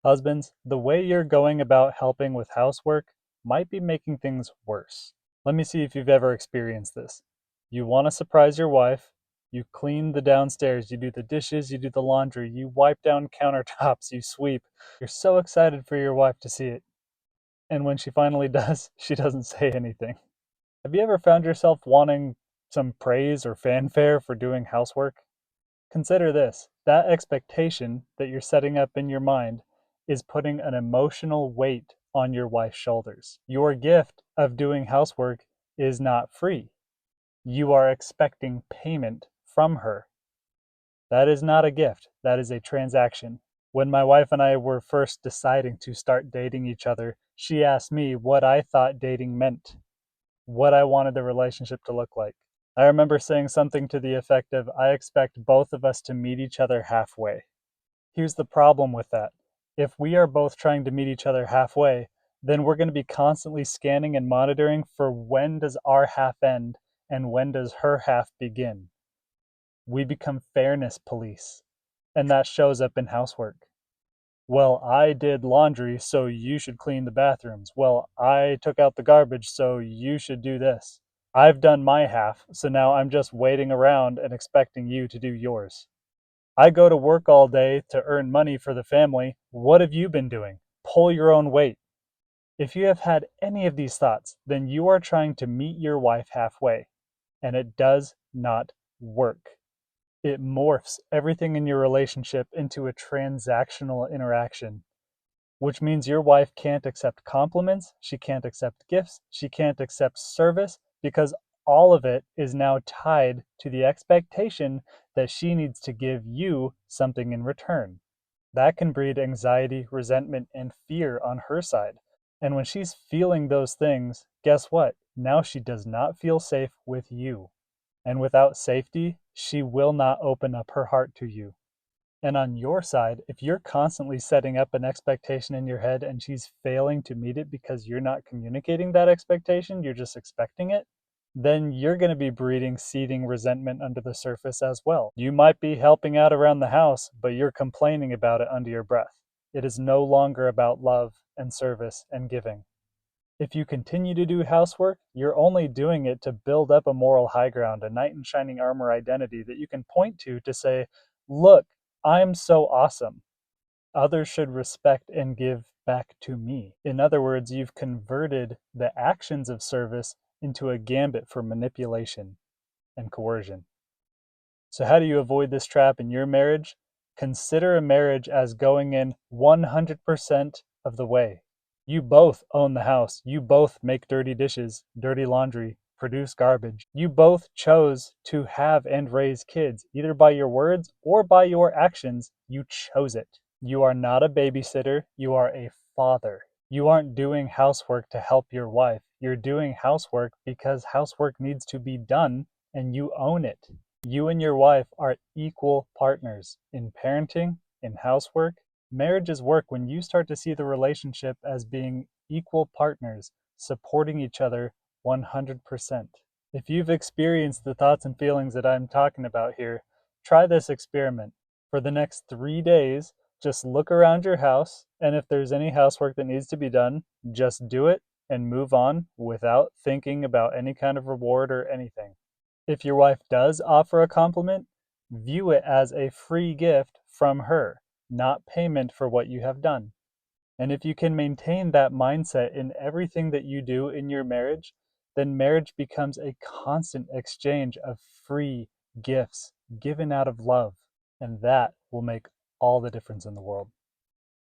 Husbands, the way you're going about helping with housework might be making things worse. Let me see if you've ever experienced this. You want to surprise your wife, you clean the downstairs, you do the dishes, you do the laundry, you wipe down countertops, you sweep. You're so excited for your wife to see it. And when she finally does, she doesn't say anything. Have you ever found yourself wanting some praise or fanfare for doing housework? Consider this: that expectation that you're setting up in your mind is putting an emotional weight on your wife's shoulders. Your gift of doing housework is not free. You are expecting payment from her. That is not a gift, that is a transaction. When my wife and I were first deciding to start dating each other, she asked me what I thought dating meant, what I wanted the relationship to look like. I remember saying something to the effect of, I expect both of us to meet each other halfway. Here's the problem with that. If we are both trying to meet each other halfway, then we're going to be constantly scanning and monitoring for when does our half end and when does her half begin. We become fairness police, and that shows up in housework. Well, I did laundry, so you should clean the bathrooms. Well, I took out the garbage, so you should do this. I've done my half, so now I'm just waiting around and expecting you to do yours. I go to work all day to earn money for the family. What have you been doing? Pull your own weight. If you have had any of these thoughts, then you are trying to meet your wife halfway, and it does not work. It morphs everything in your relationship into a transactional interaction, which means your wife can't accept compliments, she can't accept gifts, she can't accept service because all of it is now tied to the expectation that she needs to give you something in return. That can breed anxiety, resentment, and fear on her side. And when she's feeling those things, guess what? Now she does not feel safe with you. And without safety, she will not open up her heart to you. And on your side, if you're constantly setting up an expectation in your head and she's failing to meet it because you're not communicating that expectation, you're just expecting it, then you're going to be breeding seething resentment under the surface as well. You might be helping out around the house, but you're complaining about it under your breath. It is no longer about love and service and giving. If you continue to do housework, you're only doing it to build up a moral high ground, a knight in shining armor identity that you can point to say, look, I'm so awesome. Others should respect and give back to me. In other words, you've converted the actions of service into a gambit for manipulation and coercion. So, how do you avoid this trap in your marriage? Consider a marriage as going in 100% of the way. You both own the house. You both make dirty dishes, dirty laundry, produce garbage. You both chose to have and raise kids, either by your words or by your actions. You chose it. You are not a babysitter. You are a father. You aren't doing housework to help your wife. You're doing housework because housework needs to be done and you own it. You and your wife are equal partners in parenting, in housework. Marriage is work when you start to see the relationship as being equal partners, supporting each other 100%. If you've experienced the thoughts and feelings that I'm talking about here, try this experiment. For the next 3 days, just look around your house, and if there's any housework that needs to be done, just do it and move on without thinking about any kind of reward or anything. If your wife does offer a compliment, view it as a free gift from her, not payment for what you have done. And if you can maintain that mindset in everything that you do in your marriage, then marriage becomes a constant exchange of free gifts given out of love. And that will make all the difference in the world.